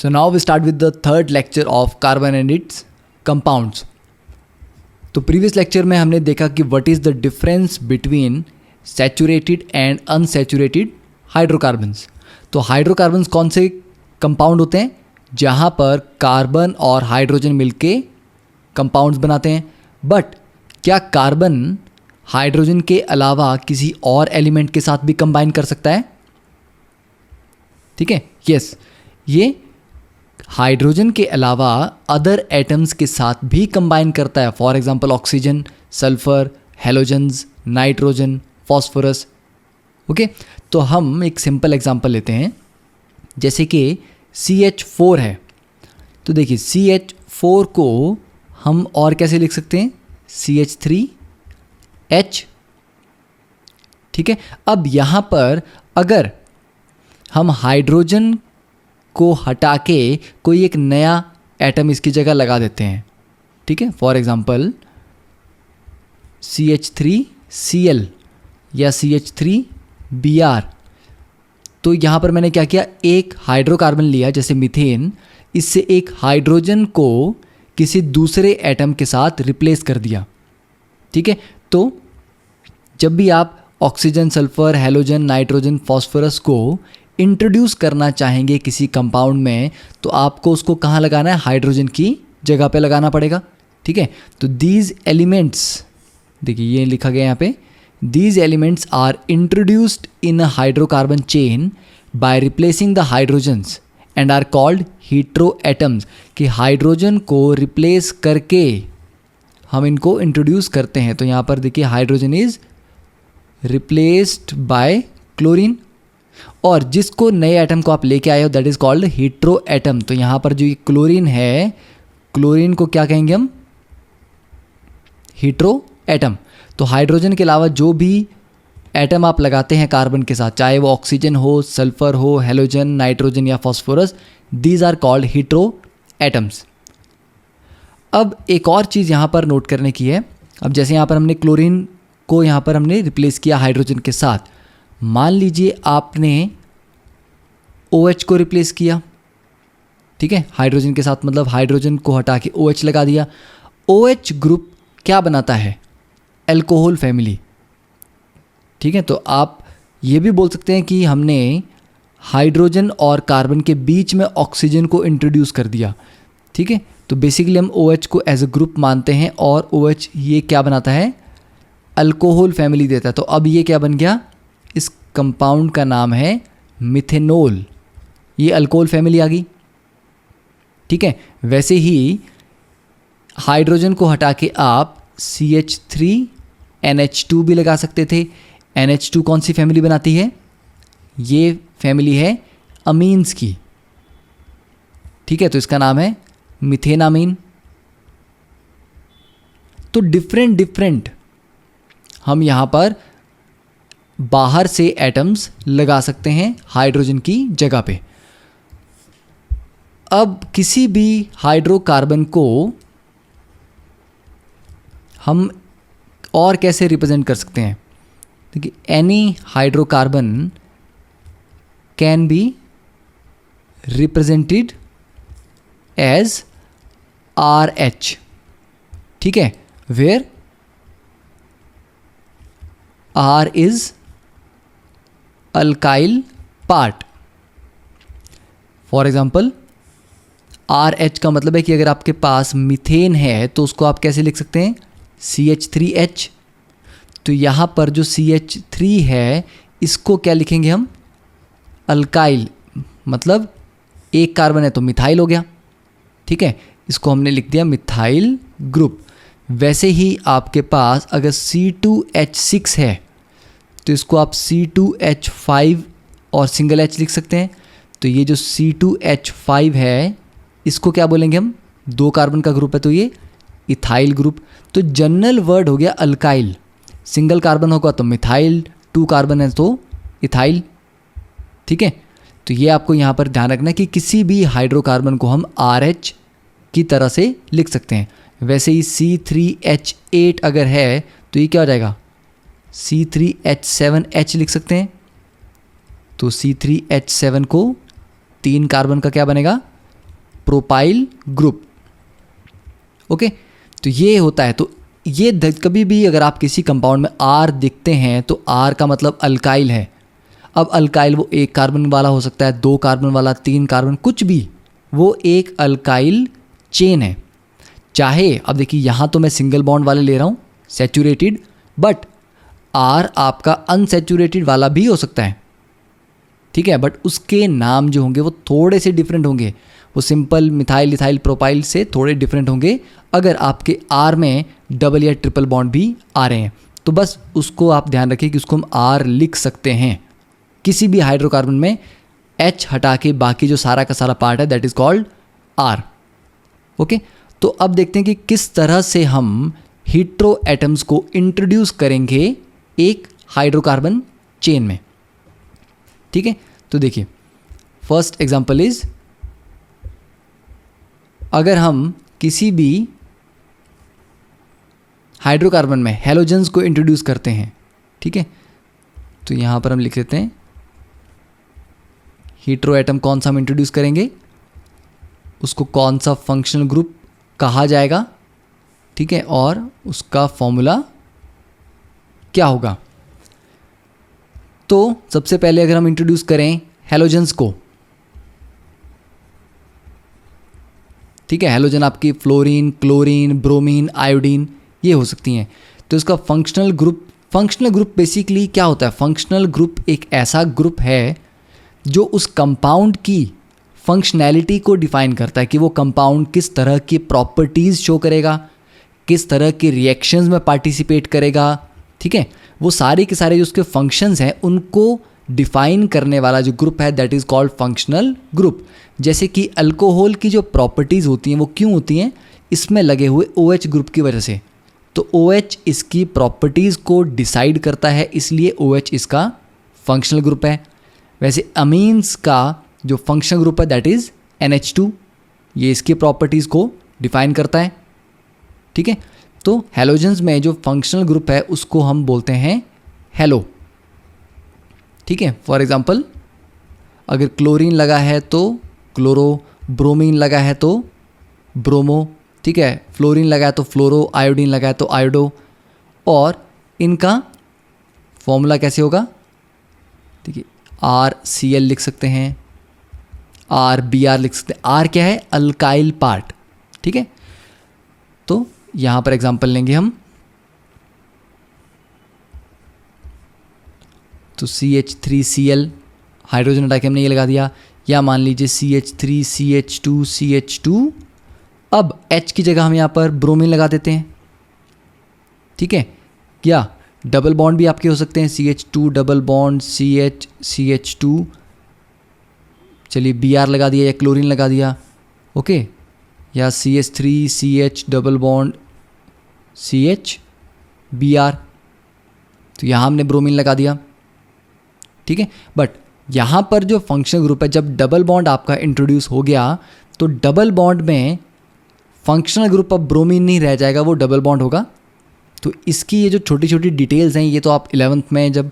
So now we start with the third lecture of carbon and its compounds. तो previous lecture में हमने देखा कि what is the difference between saturated and unsaturated hydrocarbons. तो hydrocarbons कौन से compound होते हैं जहाँ पर कार्बन और हाइड्रोजन मिलके कंपाउंड्स बनाते हैं. बट क्या कार्बन हाइड्रोजन के अलावा किसी और एलिमेंट के साथ भी कंबाइन कर सकता है? ठीक है, यस, ये हाइड्रोजन के अलावा अदर एटम्स के साथ भी कंबाइन करता है. For example oxygen, sulphur, halogens, nitrogen, phosphorus. Okay, तो हम एक सिंपल एग्जांपल लेते हैं, जैसे कि CH4 है. तो देखिए CH4 को हम और कैसे लिख सकते हैं? CH3H. ठीक है, अब यहाँ पर अगर हम हाइड्रोजन को हटा के कोई एक नया एटम इसकी जगह लगा देते हैं, ठीक है, फॉर एग्जांपल CH3Cl या CH3Br. तो यहाँ पर मैंने क्या किया, एक हाइड्रोकार्बन लिया जैसे मीथेन, इससे एक हाइड्रोजन को किसी दूसरे एटम के साथ रिप्लेस कर दिया. ठीक है, तो जब भी आप oxygen, sulphur, halogen, nitrogen, phosphorus को इंट्रोड्यूस करना चाहेंगे किसी कंपाउंड में, तो आपको उसको कहाँ लगाना है? हाइड्रोजन की जगह पे लगाना पड़ेगा. ठीक है, तो दीज एलिमेंट्स, देखिए ये लिखा गया यहाँ पे, these elements are introduced in a hydrocarbon chain by replacing the hydrogens and are called hetero atoms. कि हाइड्रोजन को रिप्लेस करके हम इनको इंट्रोड्यूस करते हैं. तो यहाँ पर देखिए hydrogen is replaced by chlorine, और जिसको नए एटम को आप लेके आए हो that is called hetero atom. तो यहाँ पर जो ये क्लोरीन है, क्लोरीन को क्या कहेंगे हम? Hetero atom. तो हाइड्रोजन के अलावा जो भी एटम आप लगाते हैं कार्बन के साथ, चाहे वो ऑक्सीजन हो, सल्फर हो, हेलोजन, नाइट्रोजन या phosphorus, these are called hetero atoms. अब एक और चीज़ यहाँ पर नोट करने की है. अब जैसे यहाँ पर हमने क्लोरीन को यहाँ पर हमने रिप्लेस किया हाइड्रोजन के साथ. मान लीजिए आपने OH को रिप्लेस किया, ठीक है, हाइड्रोजन के साथ, मतलब हाइड्रोजन को हटा के OH लगा दिया. OH ग्रुप क्या बनाता है? Alcohol family. ठीक है, तो आप ये भी बोल सकते हैं कि हमने हाइड्रोजन और कार्बन के बीच में ऑक्सीजन को इंट्रोड्यूस कर दिया. ठीक है, तो बेसिकली हम OH को एज अ ग्रुप मानते हैं और OH ये क्या बनाता है? अल्कोहल फैमिली देता है. तो अब ये क्या बन गया? इस कंपाउंड का नाम है मिथेनॉल. ये अल्कोहल फैमिली आ गई. ठीक है, वैसे ही हाइड्रोजन को हटा के आप CH3NH2 भी लगा सकते थे. NH2 कौन सी फैमिली बनाती है? ये फैमिली है अमीन्स की. ठीक है, तो इसका नाम है मिथेनामीन. तो डिफरेंट हम यहाँ पर बाहर से एटम्स लगा सकते हैं हाइड्रोजन की जगह पे. अब किसी भी हाइड्रोकार्बन को हम और कैसे रिप्रेजेंट कर सकते हैं? देखिए, any hydrocarbon can be represented as RH. ठीक है, where R is alkyl part. For example RH का मतलब है कि अगर आपके पास मीथेन है तो उसको आप कैसे लिख सकते हैं? CH3H. तो यहाँ पर जो CH3 है इसको क्या लिखेंगे हम? अल्काइल, मतलब एक कार्बन है तो मिथाइल हो गया. ठीक है, इसको हमने लिख दिया मिथाइल ग्रुप. वैसे ही आपके पास अगर C2H6 है तो इसको आप C2H5 और सिंगल H लिख सकते हैं. तो ये जो C2H5 है इसको क्या बोलेंगे हम? दो कार्बन का ग्रुप है तो ये इथाइल ग्रुप. तो जनरल वर्ड हो गया अल्काइल. सिंगल कार्बन होगा तो मिथाइल, 2 कार्बन है तो इथाइल. ठीक है, तो ये आपको यहाँ पर ध्यान रखना है कि किसी भी हाइड्रोकार्बन को हम RH की तरह से लिख सकते हैं. वैसे ही C3H8 अगर है तो ये क्या हो जाएगा? C3H7H लिख सकते हैं. तो C3H7 को 3 कार्बन का क्या बनेगा? Propyl group. ओके, तो ये होता है। तो ये कभी भी अगर आप किसी कंपाउंड में आर दिखते हैं तो आर का मतलब अल्काइल है। अब अल्काइल वो 1 कार्बन वाला हो सकता है, 2 कार्बन वाला, 3 कार्बन, कुछ भी, वो एक अल्काइल चेन है। चाहे अब देखिए यहाँ तो मैं सिंगल बॉन्ड वाले ले रहा हूँ सैचुरेटेड, बट आर आपका अनसैचुरेटेड वाला भी हो सकता है, ठीक है, बट उसके नाम जो होंगे वो थोड़े से डिफरेंट होंगे, वो सिंपल मिथाइल इथाइल प्रोपाइल से थोड़े डिफरेंट होंगे अगर आपके आर में डबल या ट्रिपल बॉन्ड भी आ रहे हैं। तो बस उसको आप ध्यान रखिए कि उसको हम आर लिख सकते हैं। किसी भी हाइड्रोकार्बन में एच हटा के बाकी जो सारा का सारा पार्ट है that is called R. Okay, तो अब देखते हैं कि किस तरह से हम हीट्रो एटम्स को इंट्रोड्यूस करेंगे एक हाइड्रोकार्बन चेन में। ठीक है, तो देखिए फर्स्ट एग्जांपल इज, अगर हम किसी भी हाइड्रोकार्बन में हैलोजेंस को इंट्रोड्यूस करते हैं, ठीक है, तो यहां पर हम लिख लेते हैं हीट्रो एटम कौन सा हम इंट्रोड्यूस करेंगे, उसको कौन सा फंक्शनल ग्रुप कहा जाएगा, ठीक है, और उसका फॉर्मूला क्या होगा। तो सबसे पहले अगर हम इंट्रोड्यूस करें हैलोजेंस को, ठीक है, हैलोजन आपकी फ्लोरीन, क्लोरीन, ब्रोमीन, आयोडीन ये हो सकती हैं। तो इसका फंक्शनल ग्रुप बेसिकली क्या होता है, फंक्शनल ग्रुप एक ऐसा ग्रुप है जो उस कंपाउंड की फंक्शनैलिटी को डिफाइन करता है कि वो कंपाउंड किस तरह की प्रॉपर्टीज़ शो करेगा, किस तरह के रिएक्शंस में पार्टिसिपेट करेगा, ठीक है, वो सारे के सारे जो उसके फंक्शंस हैं उनको डिफाइन करने वाला जो ग्रुप है that is called functional group. जैसे कि अल्कोहल की जो प्रॉपर्टीज़ होती हैं वो क्यों होती हैं, इसमें लगे हुए OH ग्रुप की वजह से। तो OH इसकी प्रॉपर्टीज़ को डिसाइड करता है, इसलिए OH इसका फंक्शनल ग्रुप है। वैसे अमीन्स का जो फंक्शनल ग्रुप है दैट इज़ NH2, ये इसकी प्रॉपर्टीज़ को डिफाइन करता है, ठीक है। तो हैलोजेंस में जो फंक्शनल ग्रुप है उसको हम बोलते हैं हैलो, ठीक है। फॉर एग्जांपल अगर क्लोरीन लगा है तो क्लोरो, ब्रोमीन लगा है तो ब्रोमो, ठीक है, फ्लोरीन लगा है तो फ्लोरो, आयोडीन लगा है तो आयोडो, और इनका फॉर्मूला कैसे होगा, देखिए RCl लिख सकते हैं, RBr लिख सकते हैं। R क्या है, अल्काइल पार्ट, ठीक है। तो यहां पर एग्जांपल लेंगे हम, तो CH3Cl हाइड्रोजन हटा के हमने ये लगा दिया, या मान लीजिए CH3CH2CH2, अब H की जगह हम यहाँ पर ब्रोमीन लगा देते हैं, ठीक है, या डबल बॉन्ड भी आपके हो सकते हैं, CH2 डबल बॉन्ड CH2, चलिए Br लगा दिया या क्लोरीन लगा दिया, ओके, या CH3CH डबल बॉन्ड CHBr, तो यहाँ हमने ब्रोमीन लगा दिया, ठीक है। बट यहाँ पर जो फंक्शनल ग्रुप है, जब डबल बॉन्ड आपका इंट्रोड्यूस हो गया तो डबल बॉन्ड में फंक्शनल ग्रुप अब ब्रोमीन नहीं रह जाएगा, वो डबल बॉन्ड होगा। तो इसकी ये जो छोटी छोटी डिटेल्स हैं ये तो आप 11th में जब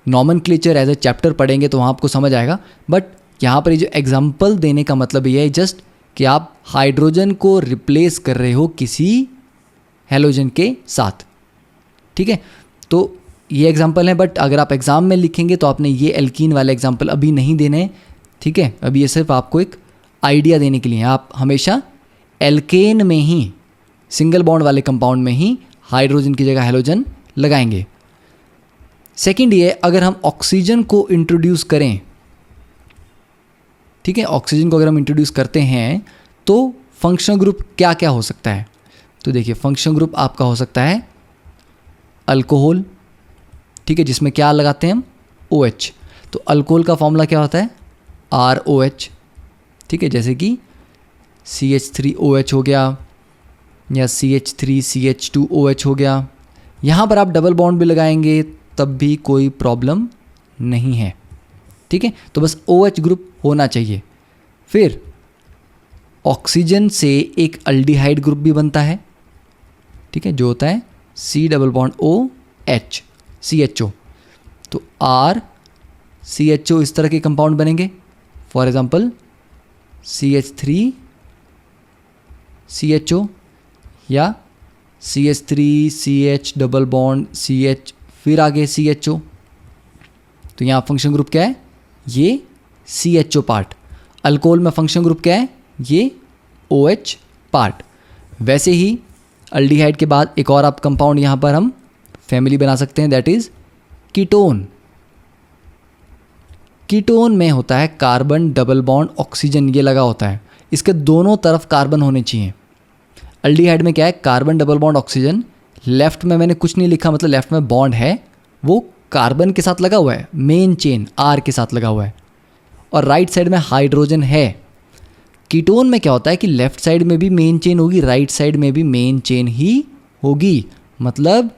नॉमेनक्लेचर एज ए चैप्टर पढ़ेंगे तो वहाँ आपको समझ आएगा। बट यहाँ पर ये जो एग्जाम्पल देने का मतलब ये है जस्ट कि आप हाइड्रोजन को रिप्लेस कर रहे हो किसी हैलोजन के साथ, ठीक है। तो ये एग्जाम्पल है, बट अगर आप एग्ज़ाम में लिखेंगे तो आपने ये एल्कीन वाले एग्जाम्पल अभी नहीं देने, ठीक है। अभी ये सिर्फ आपको एक आइडिया देने के लिए है। आप हमेशा एल्केन में ही, सिंगल बॉन्ड वाले कंपाउंड में ही हाइड्रोजन की जगह हैलोजन लगाएंगे। सेकंड ये, अगर हम ऑक्सीजन को इंट्रोड्यूस करें, ठीक है, ऑक्सीजन को अगर हम इंट्रोड्यूस करते हैं तो फंक्शनल ग्रुप क्या क्या हो सकता है। तो देखिए फंक्शनल ग्रुप आपका हो सकता है अल्कोहल, ठीक है, जिसमें क्या लगाते हैं हम OH। तो अल्कोहल का फॉर्मूला क्या होता है ROH, ठीक है, जैसे कि CH3OH हो गया या CH3CH2OH हो गया। यहाँ पर आप डबल बॉन्ड भी लगाएंगे तब भी कोई प्रॉब्लम नहीं है, ठीक है। तो बस OH ग्रुप होना चाहिए। फिर ऑक्सीजन से एक अल्डिहाइड ग्रुप भी बनता है, ठीक है, जो होता है C double bond OH CHO। तो RCHO इस तरह के कंपाउंड बनेंगे, फॉर एग्जांपल CH3 CHO या CH3 CH double bond CH फिर आगे CHO। तो यहाँ फंक्शन ग्रुप क्या है, ये CHO पार्ट। अल्कोहल में फंक्शन ग्रुप क्या है, ये OH पार्ट। वैसे ही अल्डिहाइड के बाद एक और आप कंपाउंड यहाँ पर हम फैमिली बना सकते हैं, दैट इज कीटोन। कीटोन में होता है कार्बन डबल बॉन्ड ऑक्सीजन, ये लगा होता है, इसके दोनों तरफ कार्बन होने चाहिए। अल्डिहाइड में क्या है, carbon double bond oxygen, left में मैंने कुछ नहीं लिखा, मतलब लेफ्ट में बॉन्ड है वो कार्बन के साथ लगा हुआ है, मेन चेन R के साथ लगा हुआ है, और राइट साइड में हाइड्रोजन है। कीटोन में क्या होता है कि लेफ्ट साइड में भी मेन चेन होगी, राइट साइड में भी मेन चेन ही होगी, मतलब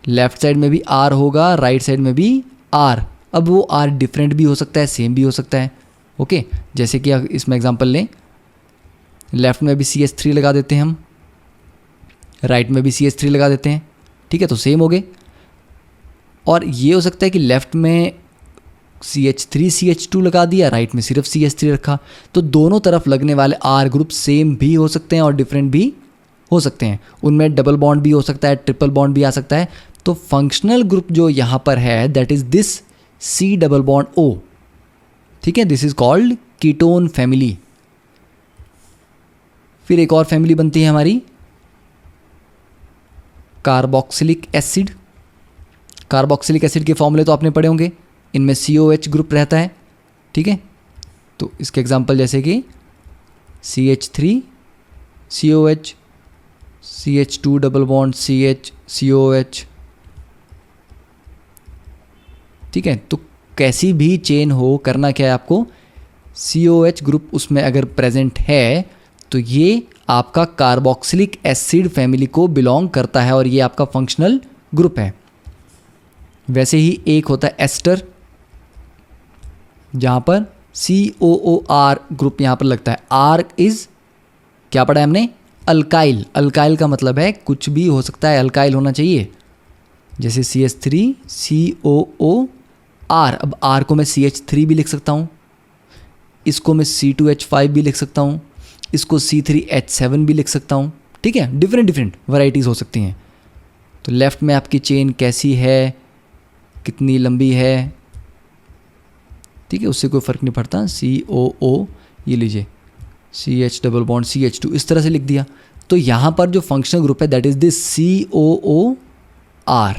लेफ्ट साइड में भी R होगा, राइट साइड में भी R। अब वो R डिफरेंट भी हो सकता है, सेम भी हो सकता है। ओके, जैसे कि इसमें एग्जांपल लें, लेफ्ट में भी CH3 लगा देते हैं हम, राइट में भी CH3 लगा देते हैं, ठीक है, तो सेम हो गए। और ये हो सकता है कि लेफ्ट में CH3 CH2 लगा दिया, राइट में सिर्फ CH3 रखा, तो दोनों तरफ लगने वाले R ग्रुप सेम भी हो सकते हैं और डिफरेंट भी हो सकते हैं। उनमें डबल बॉन्ड भी हो सकता है, ट्रिपल बॉन्ड भी आ सकता है। तो फंक्शनल ग्रुप जो यहाँ पर है that is this C double bond O, ठीक है, this is called ketone family. फिर एक और फैमिली बनती है हमारी कार्बोक्सिलिक एसिड। कार्बोक्सिलिक एसिड के फॉर्मूले तो आपने पढ़े होंगे, इनमें COH ग्रुप रहता है, ठीक है। तो इसके एग्जांपल जैसे कि CH3 COH, CH2 double bond CH COH, ठीक है। तो कैसी भी चेन हो, करना क्या है आपको, COH ग्रुप उसमें अगर प्रेजेंट है तो ये आपका कार्बोक्सिलिक एसिड फैमिली को बिलोंग करता है और ये आपका फंक्शनल ग्रुप है। वैसे ही एक होता है एस्टर, जहाँ पर COOR ग्रुप यहाँ पर लगता है। R इज क्या पढ़ा है हमने, अल्काइल। अल्काइल का मतलब है कुछ भी हो सकता है, अल्काइल होना चाहिए, जैसे CH3 COOR। अब R को मैं CH3 भी लिख सकता हूँ, इसको मैं C2H5 भी लिख सकता हूँ, इसको C3H7 भी लिख सकता हूँ, ठीक है। डिफरेंट डिफरेंट वैरायटीज़ हो सकती हैं। तो लेफ़्ट में आपकी चेन कैसी है, कितनी लंबी है, ठीक है, उससे कोई फ़र्क नहीं पड़ता। COO ये लीजिए, CH डबल बॉन्ड CH2, इस तरह से लिख दिया। तो यहाँ पर जो फंक्शनल ग्रुप है दैट इज़ दिस COOR,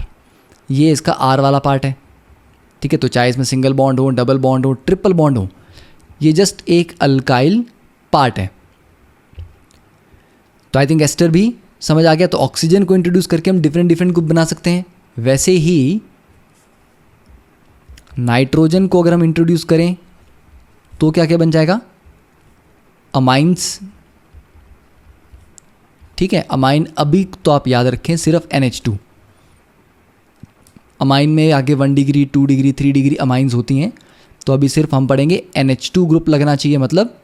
ये इसका R वाला पार्ट है, ठीक है। तो चाहे इसमें सिंगल बॉन्ड हो, डबल बॉन्ड हो, ट्रिपल बॉन्ड हो, ये जस्ट एक अल्काइल पार्ट है। तो आई थिंक एस्टर भी समझ आ गया। तो ऑक्सीजन को इंट्रोड्यूस करके हम डिफरेंट डिफरेंट ग्रुप बना सकते हैं। वैसे ही नाइट्रोजन को अगर हम इंट्रोड्यूस करें तो क्या क्या बन जाएगा, अमाइंस, ठीक है। अमाइन अभी तो आप याद रखें सिर्फ NH2, अमाइन में आगे 1 डिग्री 2 डिग्री 3 डिग्री अमाइंस होती हैं, तो अभी सिर्फ हम पढ़ेंगे NH2 ग्रुप लगना चाहिए, मतलब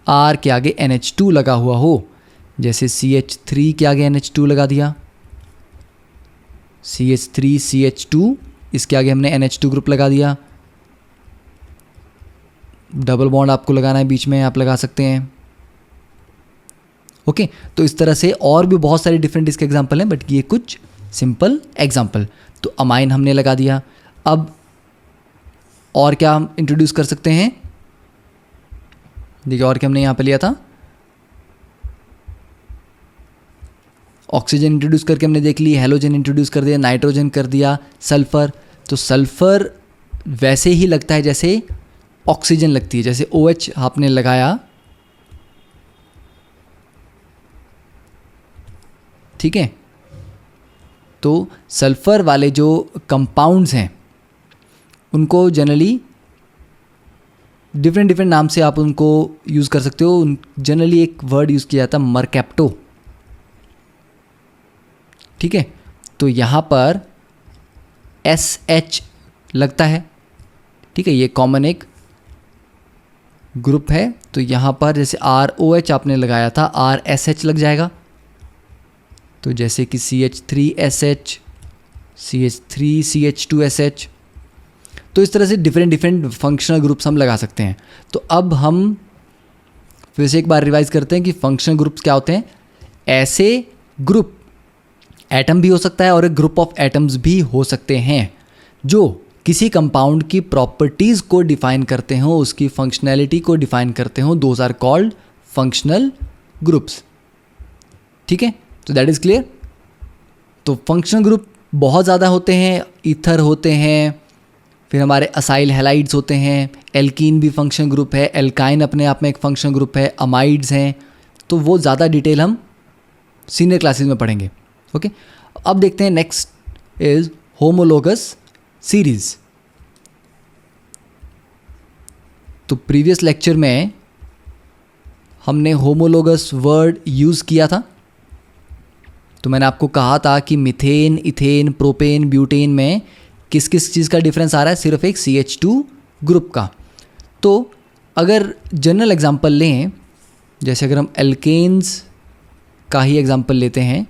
R के आगे NH2 लगा हुआ हो, जैसे CH3 के आगे NH2 लगा दिया, CH3 CH2 इसके आगे हमने NH2 ग्रुप लगा दिया। डबल बॉन्ड आपको लगाना है बीच में, आप लगा सकते हैं, ओके। तो इस तरह से और भी बहुत सारे डिफरेंट इसके एग्जांपल हैं, बट ये कुछ सिंपल एग्जांपल। तो अमाइन हमने लगा दिया। अब और क्या हम इंट्रोड्यूस कर सकते हैं, देखिए और क्या हमने यहाँ पे लिया था, ऑक्सीजन इंट्रोड्यूस करके हमने देख ली, हेलोजन इंट्रोड्यूस कर दिया, नाइट्रोजन कर दिया, सल्फर। तो सल्फर वैसे ही लगता है जैसे ऑक्सीजन लगती है, जैसे OH आपने लगाया, ठीक है। तो सल्फर वाले जो कंपाउंड्स हैं उनको जनरली डिफरेंट डिफरेंट नाम से आप उनको यूज़ कर सकते हो। जनरली एक वर्ड यूज़ किया जाता है मरकैप्टो, ठीक है। तो यहाँ पर SH लगता है, ठीक है, ये कॉमन एक ग्रुप है। तो यहाँ पर जैसे ROH आपने लगाया था, RSH लग जाएगा। तो जैसे कि CH3SH, CH3 CH2SH, तो इस तरह से डिफरेंट डिफरेंट फंक्शनल ग्रुप्स हम लगा सकते हैं। तो अब हम फिर से एक बार रिवाइज करते हैं कि फंक्शनल ग्रुप्स क्या होते हैं। ऐसे ग्रुप, एटम भी हो सकता है और एक ग्रुप ऑफ एटम्स भी हो सकते हैं जो किसी कंपाउंड की प्रॉपर्टीज़ को डिफाइन करते हो, उसकी फंक्शनैलिटी को डिफाइन करते हो। Those are called functional groups. ठीक है, तो दैट इज़ क्लियर। तो फंक्शनल ग्रुप बहुत ज़्यादा होते हैं, ईथर होते हैं, फिर हमारे असाइल हैलाइड्स होते हैं, एल्कीन भी फंक्शनल ग्रुप है, एल्काइन अपने आप में एक फंक्शनल ग्रुप है, अमाइड्स हैं। तो वो ज़्यादा डिटेल हम सीनियर क्लासेस में पढ़ेंगे। ओके, अब देखते हैं नेक्स्ट इज होमोलोगस सीरीज। तो प्रीवियस लेक्चर में हमने होमोलोगस वर्ड यूज़ किया था। तो मैंने आपको कहा था कि मीथेन, इथेन, प्रोपेन, ब्यूटेन में किस किस चीज़ का डिफरेंस आ रहा है, सिर्फ एक CH2 ग्रुप का। तो अगर जनरल एग्जांपल लें, जैसे अगर हम एल्केन्स का ही एग्जांपल लेते हैं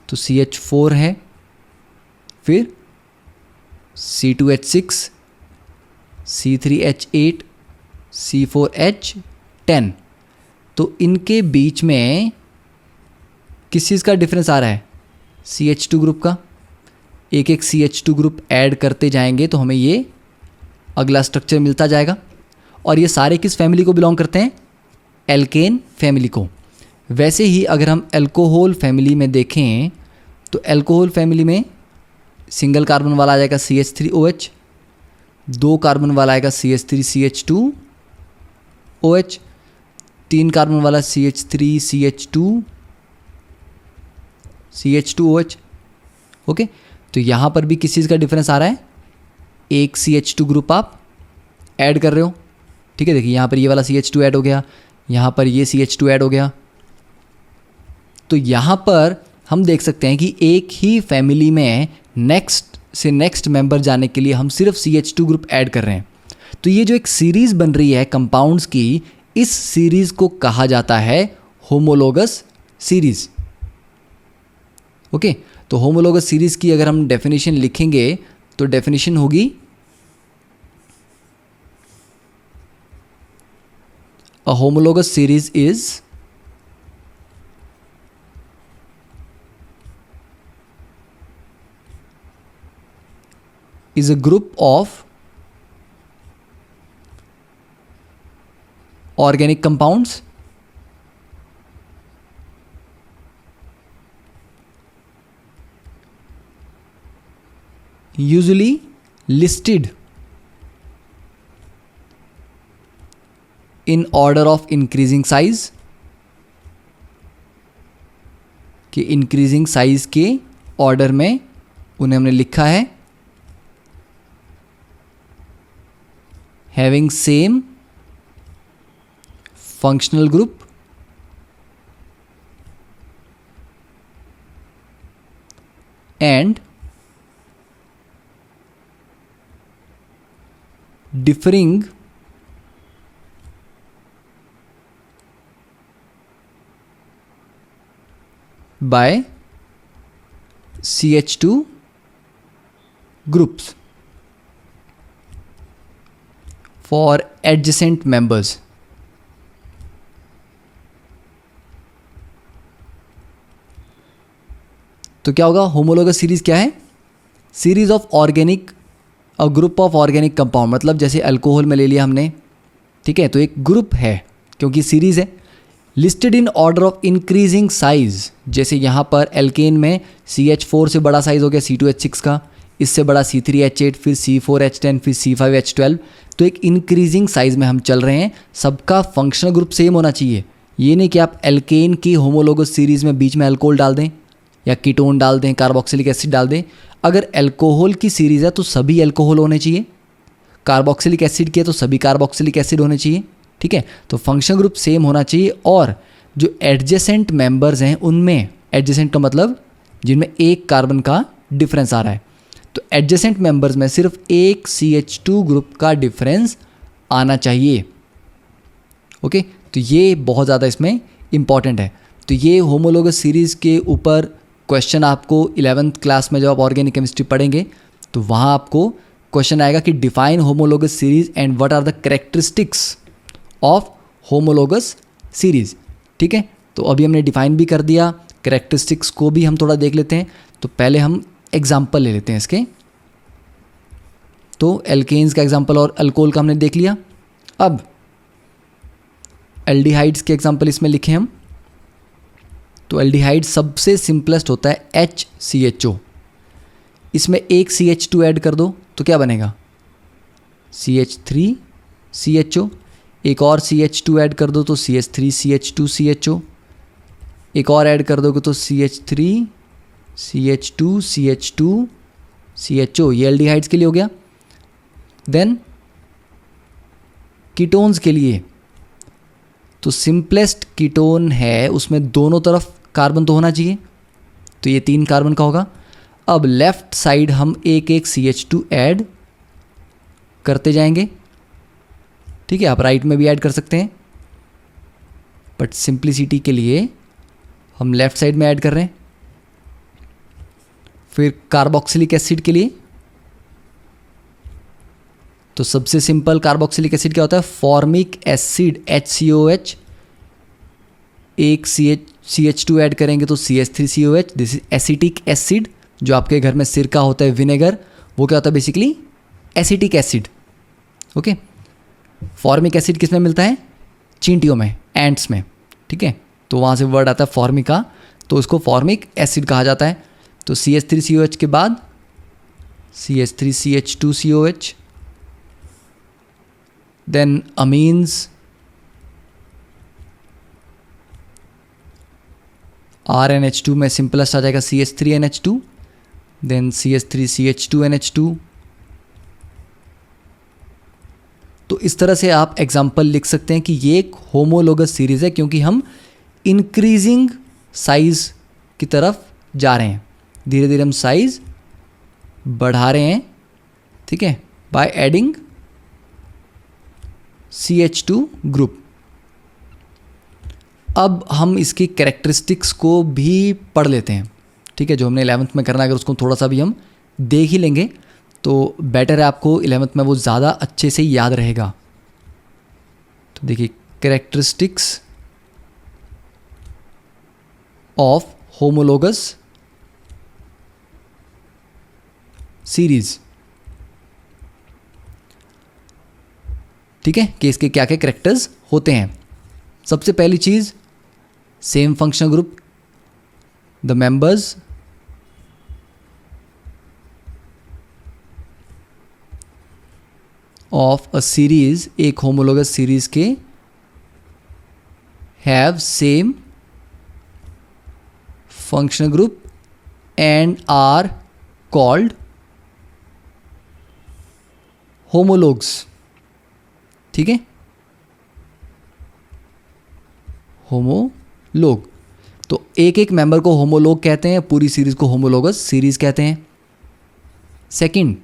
तो CH4 है, फिर C2H6, C3H8, C4H10। तो इनके बीच में किस चीज़ का डिफरेंस आ रहा है, CH2 ग्रुप का। एक एक CH2 ग्रुप ऐड करते जाएंगे तो हमें ये अगला स्ट्रक्चर मिलता जाएगा। और ये सारे किस फैमिली को बिलोंग करते हैं, एल्केन फैमिली को। वैसे ही अगर हम एल्कोहल फैमिली में देखें तो एल्कोहल फैमिली में सिंगल कार्बन वाला आ जाएगा CH3OH, 2 कार्बन वाला आएगा CH3CH2OH, 3 कार्बन वाला CH3CH2OH। ओके, तो यहाँ पर भी किस चीज़ का डिफरेंस आ रहा है, एक CH2 ग्रुप आप ऐड कर रहे हो। ठीक है, देखिए यहाँ पर ये वाला CH2 ऐड हो गया, यहाँ पर ये CH2 ऐड हो गया। तो यहाँ पर हम देख सकते हैं कि एक ही फैमिली में नेक्स्ट से नेक्स्ट मेंबर जाने के लिए हम सिर्फ CH2 ग्रुप ऐड कर रहे हैं। तो ये जो एक सीरीज़ बन रही है कंपाउंड्स की, इस सीरीज़ को कहा जाता है होमोलोगस सीरीज़। ओके, तो होमोलोगस सीरीज़ की अगर हम डेफिनेशन लिखेंगे तो डेफिनेशन होगी a homologous series is a group of organic compounds usually listed in order of increasing size, कि इंक्रीजिंग साइज के ऑर्डर में उन्हें हमने लिखा है, having same functional group and differing by CH2 groups for adjacent members। तो क्या होगा, होमोलोगस सीरीज क्या है, series of organic, a group of organic compound. मतलब जैसे अल्कोहल में ले लिया हमने, ठीक है, तो एक ग्रुप है क्योंकि सीरीज है, listed in order of increasing size. जैसे यहाँ पर एल्केन में CH4 से बड़ा साइज हो गया C2H6 का, इससे बड़ा C3H8, फिर C4H10, फिर C5H12। तो एक इंक्रीजिंग साइज में हम चल रहे हैं। सबका फंक्शनल ग्रुप सेम होना चाहिए। ये नहीं कि आप एल्केन की होमोलोगस सीरीज में बीच में अल्कोहल डाल दें या कीटोन डाल दें, कार्बोक्सिलिक एसिड डाल दें। अगर अल्कोहल की सीरीज़ है तो सभी अल्कोहल होने चाहिए, कार्बोक्सिलिक एसिड की है तो सभी कार्बोक्सिलिक एसिड होने चाहिए। ठीक है, तो फंक्शनल ग्रुप सेम होना चाहिए। और जो एडजेसेंट मेंबर्स हैं उनमें, एडजेसेंट का मतलब जिनमें एक कार्बन का डिफरेंस आ रहा है, तो एडजेसेंट मेंबर्स में सिर्फ एक CH2 ग्रुप का डिफरेंस आना चाहिए। ओके, तो ये बहुत ज़्यादा इसमें इम्पॉर्टेंट है। तो ये होमोलोगस सीरीज़ के ऊपर क्वेश्चन आपको 11th क्लास में जब आप ऑर्गेनिक केमिस्ट्री पढ़ेंगे तो वहाँ आपको क्वेश्चन आएगा कि define homologous series and what are the characteristics of homologous series. ठीक है, तो अभी हमने डिफाइन भी कर दिया, कैरेक्टरिस्टिक्स को भी हम थोड़ा देख लेते हैं। तो पहले हम एग्जाम्पल ले लेते हैं इसके। तो एल्केन्स का एग्जाम्पल और अल्कोहल का हमने देख लिया। अब एल्डिहाइड्स के एग्जाम्पल इसमें लिखे हम। तो एल्डिहाइड सबसे सिंपलेस्ट होता है HCHO। इसमें एक CH2 ऐड कर दो तो क्या बनेगा, CH3CHO। एक और CH2 ऐड कर दो तो CH3CH2CHO। एक और ऐड कर दोगे तो CH3CH2CH2CHO। ये एल्डिहाइड्स के लिए हो गया। देन कीटोन्स के लिए तो सिंपलेस्ट कीटोन है, उसमें दोनों तरफ कार्बन तो होना चाहिए, तो ये 3 कार्बन का होगा। अब लेफ्ट साइड हम एक एक CH2 ऐड करते जाएंगे। ठीक है, आप राइट में भी ऐड कर सकते हैं, बट सिंप्लिसिटी के लिए हम लेफ्ट साइड में ऐड कर रहे हैं। फिर कार्बोक्सिलिक एसिड के लिए तो सबसे सिंपल कार्बोक्सिलिक एसिड क्या होता है, फॉर्मिक एसिड HCOH। एक CH2 ऐड करेंगे तो CH3COH। This is acetic acid. जो आपके घर में सिरका होता है, विनेगर, वो क्या होता है basically acetic acid. Okay, formic acid किस में मिलता है, चींटियों में, एंट्स में। ठीक है, तो वहाँ से वर्ड आता है फॉर्मिका, तो उसको फॉर्मिक एसिड कहा जाता है। तो CH3COH के बाद CH3CH2COH। देन अमीन्स, RNH2 में सिंपलेस्ट आ जाएगा CH3NH2। Then CH3CH2NH2। तो इस तरह से आप एग्जाम्पल लिख सकते हैं कि ये एक होमोलोगस सीरीज़ है, क्योंकि हम इंक्रीजिंग साइज की तरफ जा रहे हैं। धीरे धीरे हम साइज बढ़ा रहे हैं। ठीक है, बाय एडिंग CH2 ग्रुप। अब हम इसकी कैरेक्टरिस्टिक्स को भी पढ़ लेते हैं। ठीक है, जो हमने 11th में करना है, अगर उसको थोड़ा सा भी हम देख ही लेंगे तो बेटर है, आपको 11th में वो ज़्यादा अच्छे से याद रहेगा। तो देखिए, कैरेक्टरिस्टिक्स ऑफ होमोलोगस सीरीज। ठीक है, कि इसके क्या क्या कैरेक्टर्स होते हैं। सबसे पहली चीज़, same functional group. The members of a series, एक होमोलोगस सीरीज के, have same functional group and are called homologues. ठीक है, होमोलोग। तो एक एक मेंबर को होमोलोग कहते हैं, पूरी सीरीज को होमोलोगस सीरीज कहते हैं। सेकंड,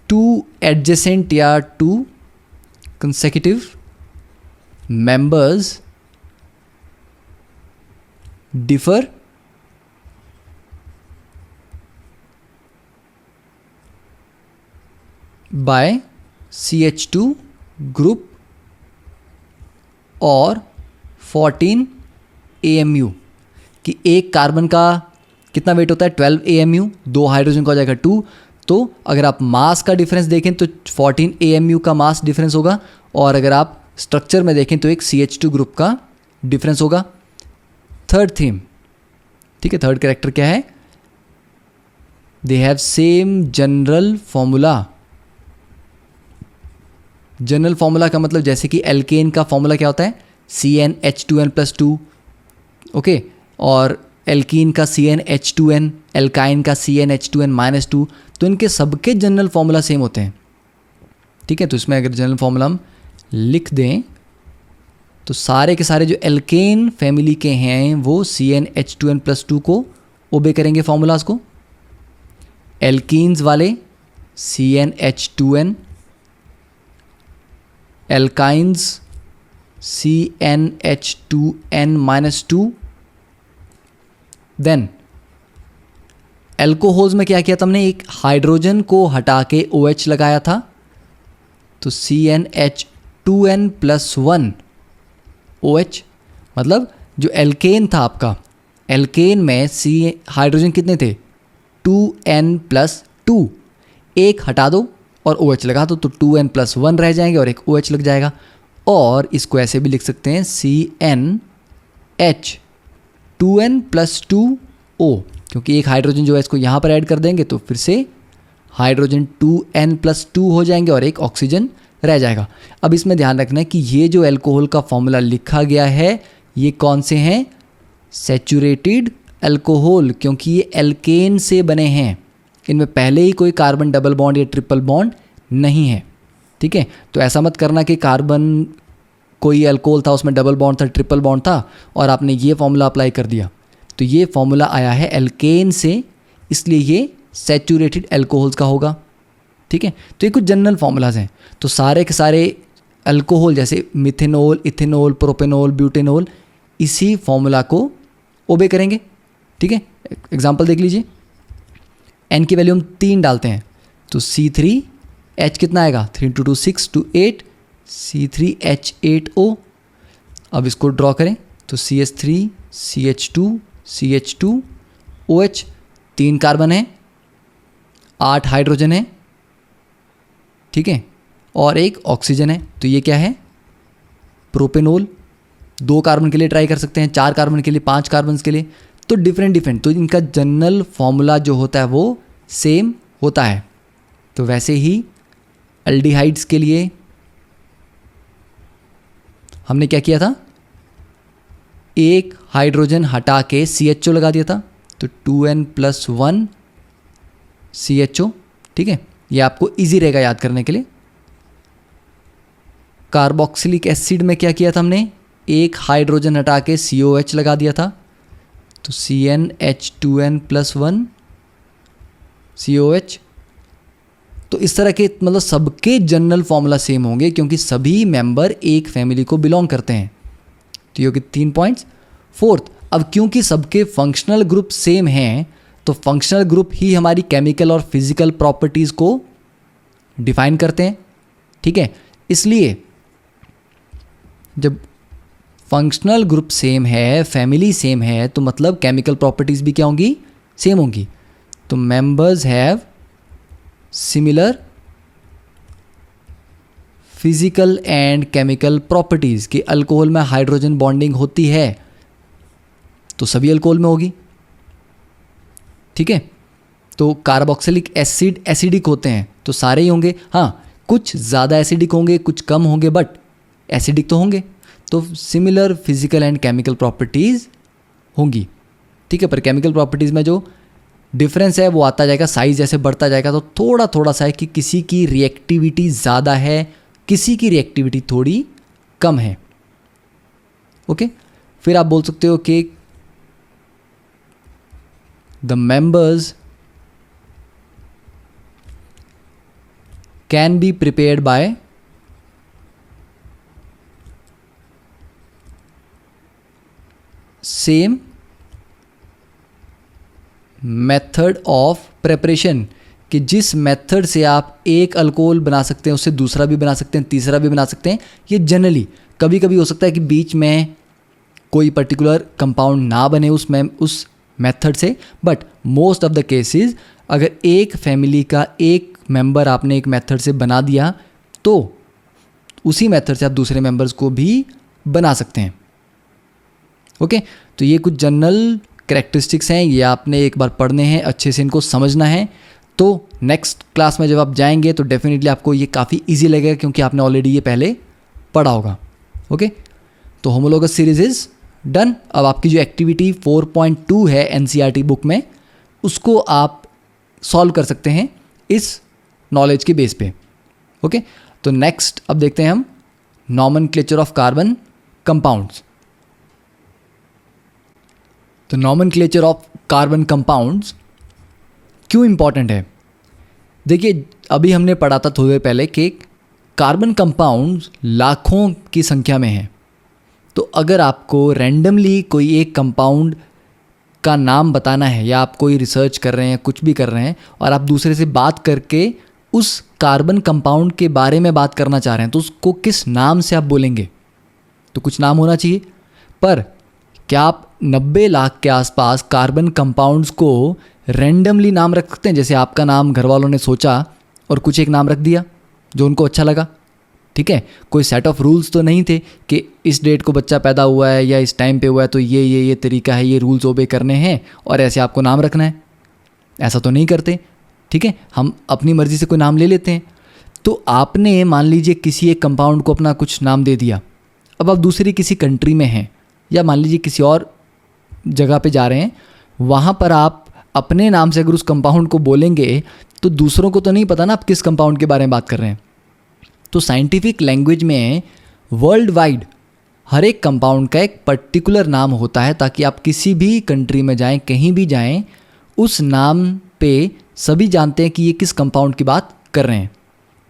टू एडजेसेंट या to consecutive members differ by CH2 group और 14 AMU। कि एक कार्बन का कितना वेट होता है, 12 AMU। 2 हाइड्रोजन का हो जाएगा 2। तो अगर आप मास का डिफरेंस देखें तो 14 AMU का मास डिफरेंस होगा, और अगर आप स्ट्रक्चर में देखें तो एक CH2 ग्रुप का डिफरेंस होगा। थर्ड थीम, ठीक है, थर्ड कैरेक्टर क्या है, they have same general formula. General formula का मतलब जैसे कि एल्केन का फॉर्मूला क्या होता है, CnH2n+2। ओके, और एल्कीन का CnH2n, एल्काइन का CnH2n-2। तो इनके सबके जनरल फॉर्मूला सेम होते हैं। ठीक है, तो इसमें अगर जनरल फॉर्मूला हम लिख दें तो सारे के सारे जो एल्केन फैमिली के हैं वो CnH2n+2 को ओबे करेंगे फॉर्मूलाज को। एल्कीन्स वाले CnH2n, एल्काइंस CnH2n-2। देन एल्कोहोल्स में क्या किया था हमने, एक हाइड्रोजन को हटा के OH लगाया था, तो CnH2n+1 OH, मतलब जो एल्केन था आपका, एल्केन में C हाइड्रोजन कितने थे 2n+2, एक हटा दो और OH लगा दो तो 2n+1 रह जाएंगे और एक OH लग जाएगा। और इसको ऐसे भी लिख सकते हैं CnH 2n+2O, क्योंकि एक हाइड्रोजन जो है इसको यहाँ पर ऐड कर देंगे तो फिर से हाइड्रोजन 2n+2 हो जाएंगे और एक ऑक्सीजन रह जाएगा। अब इसमें ध्यान रखना है कि ये जो अल्कोहल का फॉर्मूला लिखा गया है ये कौन से हैं, सैचुरेटेड अल्कोहल, क्योंकि ये एल्केन से बने हैं, इनमें पहले ही कोई कार्बन डबल बॉन्ड या ट्रिपल बॉन्ड नहीं है। ठीक है, तो ऐसा मत करना कि कार्बन कोई अल्कोहल था उसमें डबल बॉन्ड था, ट्रिपल बॉन्ड था और आपने ये फॉर्मूला अप्लाई कर दिया। तो ये फॉर्मूला आया है एल्केन से, इसलिए ये सैचुरेटेड अल्कोहल्स का होगा। ठीक है, तो ये कुछ जनरल फार्मूलाज हैं। तो सारे के सारे अल्कोहल जैसे मिथेनॉल, इथेनॉल, प्रोपेनॉल, ब्यूटेनॉल इसी फॉर्मूला को ओबे करेंगे। ठीक है, एग्जांपल देख लीजिए, n की वैल्यू हम 3 डालते हैं तो C3H कितना आएगा 3 × 2 6 2 8 C3H8O। अब इसको ड्रॉ करें तो CH3 CH2 CH2 OH, 3 carbon है, 8 हाइड्रोजन है, ठीक है, और एक ऑक्सीजन है। तो ये क्या है प्रोपेनॉल। 2 कार्बन के लिए ट्राई कर सकते हैं, 4 कार्बन के लिए, 5 कार्बन के लिए, तो डिफरेंट, तो इनका जनरल फॉर्मूला जो होता है वो सेम होता है। तो वैसे ही अल्डिहाइड्स के लिए हमने क्या किया था, एक हाइड्रोजन हटा के CHO लगा दिया था तो 2n+1 CHO। ठीक है, ये आपको इजी रहेगा याद करने के लिए। कार्बोक्सिलिक एसिड में क्या किया था हमने, एक हाइड्रोजन हटा के COH लगा दिया था तो CnH2n+1 COH। तो इस तरह के मतलब सबके जनरल फॉर्मूला सेम होंगे क्योंकि सभी मेंबर एक फैमिली को बिलोंग करते हैं। तो ये 3 पॉइंट्स। फोर्थ, अब क्योंकि सबके फंक्शनल ग्रुप सेम हैं तो फंक्शनल ग्रुप ही हमारी केमिकल और फिजिकल प्रॉपर्टीज़ को डिफाइन करते हैं। ठीक है, इसलिए जब फंक्शनल ग्रुप सेम है, फैमिली सेम है, तो मतलब केमिकल प्रॉपर्टीज़ भी क्या होंगी, सेम होंगी। तो members have similar physical and chemical properties. कि अल्कोहल में हाइड्रोजन बॉन्डिंग होती है तो सभी अल्कोहल में होगी। ठीक है, तो कार्बोक्सिलिक एसिड एसिडिक होते हैं तो सारे ही होंगे। हाँ, कुछ ज़्यादा एसिडिक होंगे, कुछ कम होंगे, बट एसिडिक तो होंगे। तो similar physical and chemical properties होंगी। ठीक है, पर केमिकल प्रॉपर्टीज़ में जो डिफरेंस है वो आता जाएगा, साइज जैसे बढ़ता जाएगा तो थोड़ा थोड़ा सा है कि किसी की रिएक्टिविटी ज़्यादा है, किसी की रिएक्टिविटी थोड़ी कम है। ओके, फिर आप बोल सकते हो कि the members can be prepared by same method of preparation. कि जिस मेथड से आप एक अल्कोहल बना सकते हैं उससे दूसरा भी बना सकते हैं, तीसरा भी बना सकते हैं। ये जनरली कभी कभी हो सकता है कि बीच में कोई पर्टिकुलर कंपाउंड ना बने उस मेथड से, but most of the cases अगर एक फैमिली का एक मेंबर आपने एक मेथड से बना दिया तो उसी मेथड से आप दूसरे मेंबर्स को भी बना सकते हैं। ओके, तो ये कुछ जनरल कैरेक्टरिस्टिक्स हैं, ये आपने एक बार पढ़ने हैं, अच्छे से इनको समझना है। तो नेक्स्ट क्लास में जब आप जाएंगे तो डेफिनेटली आपको ये काफ़ी इजी लगेगा क्योंकि आपने ऑलरेडी ये पहले पढ़ा होगा। ओके, तो होमोलोगस सीरीज इज डन। अब आपकी जो एक्टिविटी 4.2 है NCERT बुक में उसको आप सॉल्व कर सकते हैं इस नॉलेज के बेस पे। ओके, तो नेक्स्ट अब देखते हैं हम नॉमेनक्लेचर ऑफ कार्बन कंपाउंड्स। तो नॉमेनक्लेचर ऑफ कार्बन कंपाउंड्स क्यों इंपॉर्टेंट है? देखिए, अभी हमने पढ़ा था थोड़ी देर पहले कि कार्बन कंपाउंड्स लाखों की संख्या में हैं। तो अगर आपको रैंडमली कोई एक कंपाउंड का नाम बताना है या आप कोई रिसर्च कर रहे हैं, कुछ भी कर रहे हैं और आप दूसरे से बात करके उस कार्बन कंपाउंड के बारे में बात करना चाह रहे हैं तो उसको किस नाम से आप बोलेंगे? तो कुछ नाम होना चाहिए। पर क्या आप 90 लाख के आसपास कार्बन कंपाउंड्स को रैंडमली नाम रख सकते हैं? जैसे आपका नाम घर वालों ने सोचा और कुछ एक नाम रख दिया जो उनको अच्छा लगा, ठीक है। कोई सेट ऑफ रूल्स तो नहीं थे कि इस डेट को बच्चा पैदा हुआ है या इस टाइम पे हुआ है तो ये तरीका है, ये रूल्स ओबे करने हैं और ऐसे आपको नाम रखना है। ऐसा तो नहीं करते, ठीक है। हम अपनी मर्ज़ी से कोई नाम ले लेते हैं। तो आपने मान लीजिए किसी एक कंपाउंड को अपना कुछ नाम दे दिया। अब आप दूसरी किसी कंट्री में हैं या मान लीजिए किसी और जगह पे जा रहे हैं, वहाँ पर आप अपने नाम से अगर उस कंपाउंड को बोलेंगे तो दूसरों को तो नहीं पता ना आप किस कंपाउंड के बारे में बात कर रहे हैं। तो साइंटिफिक लैंग्वेज में वर्ल्ड वाइड हर एक कंपाउंड का एक पर्टिकुलर नाम होता है, ताकि आप किसी भी कंट्री में जाएं, कहीं भी जाएं, उस नाम पे सभी जानते हैं कि ये किस कंपाउंड की बात कर रहे हैं।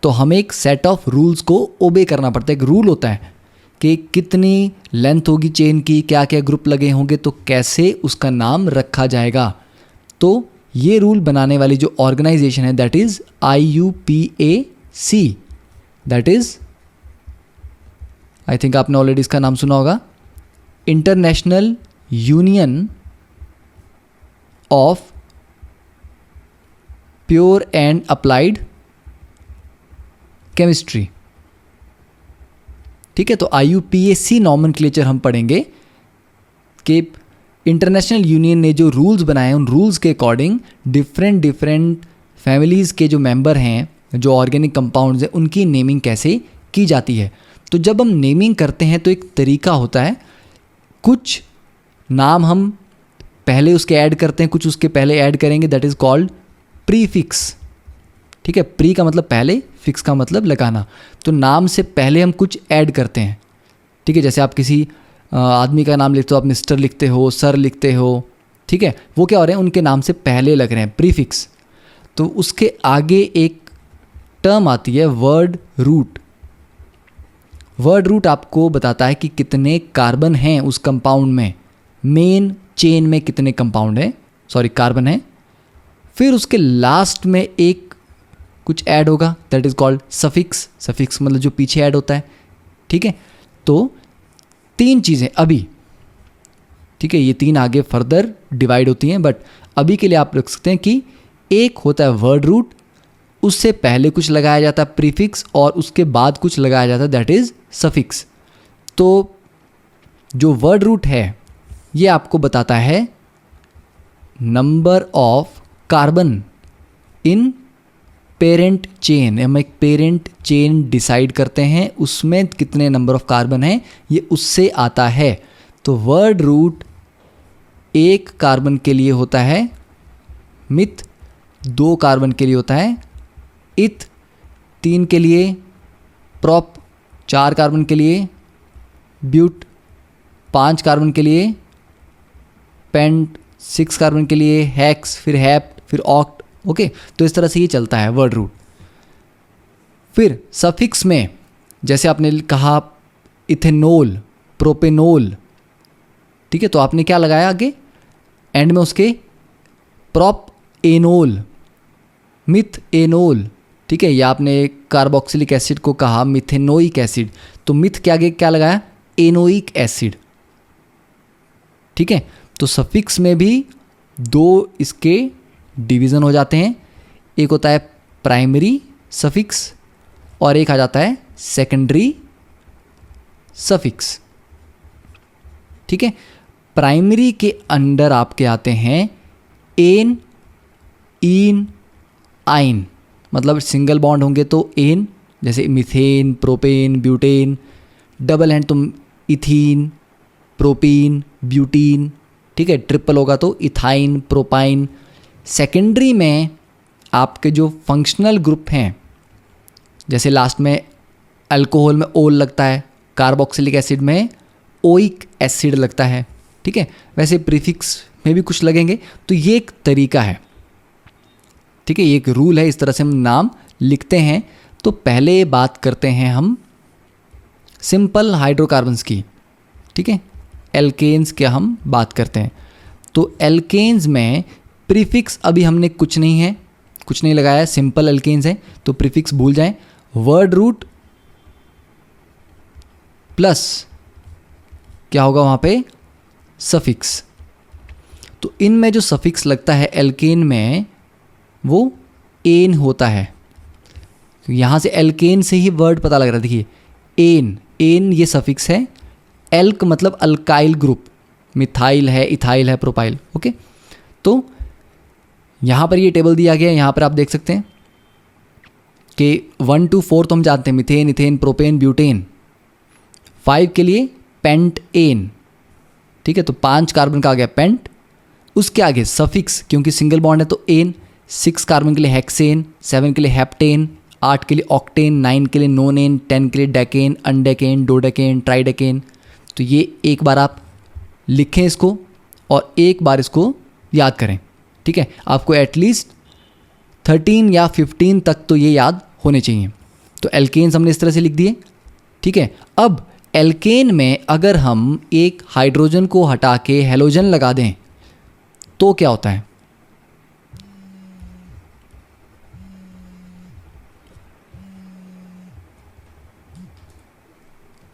तो हमें एक सेट ऑफ रूल्स को ओबे करना पड़ता है। एक रूल होता है कि कितनी लेंथ होगी चेन की, क्या क्या ग्रुप लगे होंगे, तो कैसे उसका नाम रखा जाएगा। तो ये रूल बनाने वाली जो ऑर्गेनाइजेशन है that is IUPAC, that is, I think आपने ऑलरेडी इसका नाम सुना होगा, international union of pure and applied chemistry, ठीक है। तो IUPAC नॉमेनक्लेचर हम पढ़ेंगे कि इंटरनेशनल यूनियन ने जो रूल्स बनाए हैं उन रूल्स के अकॉर्डिंग डिफरेंट फैमिलीज़ के जो मेंबर हैं, जो ऑर्गेनिक कंपाउंड्स हैं, उनकी नेमिंग कैसे की जाती है। तो जब हम नेमिंग करते हैं तो एक तरीका होता है, कुछ नाम हम पहले उसके ऐड करते हैं, कुछ उसके पहले ऐड करेंगे, दैट इज़ कॉल्ड प्रीफिक्स, ठीक है। प्री का मतलब पहले, फिक्स का मतलब लगाना। तो नाम से पहले हम कुछ ऐड करते हैं, ठीक है। जैसे आप किसी आदमी का नाम लिखते हो, आप मिस्टर लिखते हो, सर लिखते हो, ठीक है। वो क्या हो रहे हैं, उनके नाम से पहले लग रहे हैं, प्रीफिक्स। तो उसके आगे एक टर्म आती है वर्ड रूट। वर्ड रूट आपको बताता है कि कितने कार्बन हैं उस कंपाउंड में, मेन चेन में कितने कंपाउंड हैं, कार्बन है। फिर उसके लास्ट में एक कुछ ऐड होगा, that is called suffix. Suffix मतलब जो पीछे ऐड होता है, ठीक है। तो 3 चीज़ें अभी, ठीक है, ये 3 आगे फर्दर डिवाइड होती हैं, बट अभी के लिए आप रख सकते हैं कि एक होता है वर्ड रूट, उससे पहले कुछ लगाया जाता है प्रीफिक्स और उसके बाद कुछ लगाया जाता है दैट इज़ सफिक्स। तो जो वर्ड रूट है ये आपको बताता है number of carbon in parent chain. हम एक पेरेंट चेन डिसाइड करते हैं, उसमें कितने नंबर ऑफ कार्बन हैं ये उससे आता है। तो वर्ड रूट 1 कार्बन के लिए होता है मिथ, 2 कार्बन के लिए होता है इथ, 3 के लिए प्रॉप, 4 कार्बन के लिए ब्यूट, 5 कार्बन के लिए पेंट, 6 कार्बन के लिए हेक्स, फिर हैप्ट, फिर ऑक्ट, ओके। तो इस तरह से ये चलता है वर्ड रूट। फिर सफिक्स में जैसे आपने कहा इथेनॉल, प्रोपेनॉल, ठीक है, तो आपने क्या लगाया आगे एंड में उसके प्रॉप एनोल, मिथ एनोल, ठीक है। या आपने कार्बोक्सिलिक एसिड को कहा मिथेनोइक एसिड, तो मिथ के आगे क्या लगाया, एनोइक एसिड, ठीक है। तो सफिक्स में भी 2 इसके डिवीज़न हो जाते हैं, एक होता है प्राइमरी सफिक्स और एक आ जाता है सेकेंडरी सफिक्स, ठीक है। प्राइमरी के अंडर आपके आते हैं एन, इन, आइन, मतलब सिंगल बॉन्ड होंगे तो एन, जैसे methane, propane, butane, double hand तो इथीन, प्रोपीन, ब्यूटीन, ठीक है। ट्रिपल होगा तो इथाइन, प्रोपाइन। सेकेंडरी में आपके जो फंक्शनल ग्रुप हैं, जैसे लास्ट में अल्कोहल में ओल लगता है, कार्बोक्सिलिक एसिड में ओइक एसिड लगता है, ठीक है। वैसे प्रीफिक्स में भी कुछ लगेंगे। तो ये एक तरीका है, ठीक है, ये एक रूल है, इस तरह से हम नाम लिखते हैं। तो पहले बात करते हैं हम सिंपल हाइड्रोकार्बन्स की, ठीक है, एल्केन्स की हम बात करते हैं। तो एल्केन्स में प्रीफिक्स अभी हमने कुछ नहीं लगाया है, सिंपल एल्केन्स हैं, तो प्रीफिक्स भूल जाएं। वर्ड रूट प्लस क्या होगा वहाँ पे? सफिक्स। तो इनमें जो सफिक्स लगता है एल्केन में वो एन होता है। तो यहाँ से एल्केन से ही वर्ड पता लग रहा है, देखिए एन, एन ये सफिक्स है। एल्क मतलब अल्काइल ग्रुप, मिथाइल है, इथाइल है, प्रोपाइल। ओके, तो यहाँ पर ये टेबल दिया गया है, यहाँ पर आप देख सकते हैं कि 1 to 4 तो हम जानते हैं, मिथेन, इथेन, प्रोपेन, ब्यूटेन। 5 के लिए पेंट एन, ठीक है, तो 5 कार्बन का आ गया पेंट। उसके आगे सफिक्स, क्योंकि सिंगल बॉन्ड है तो एन। 6 कार्बन के लिए हेक्सेन, 7 के लिए हेप्टेन, 8 के लिए ऑक्टेन, 9 के लिए नोनेन, 10 के लिए डेकेन, अनडेकेन, डोडेकेन, ट्राइडेकेन। तो ये एक बार आप लिखें इसको और एक बार इसको याद करें, ठीक है। आपको एटलीस्ट 13 या 15 तक तो ये याद होने चाहिए। तो एल्केन्स हमने इस तरह से लिख दिए, ठीक है। अब एल्केन में अगर हम एक हाइड्रोजन को हटा के हेलोजन लगा दें तो क्या होता है?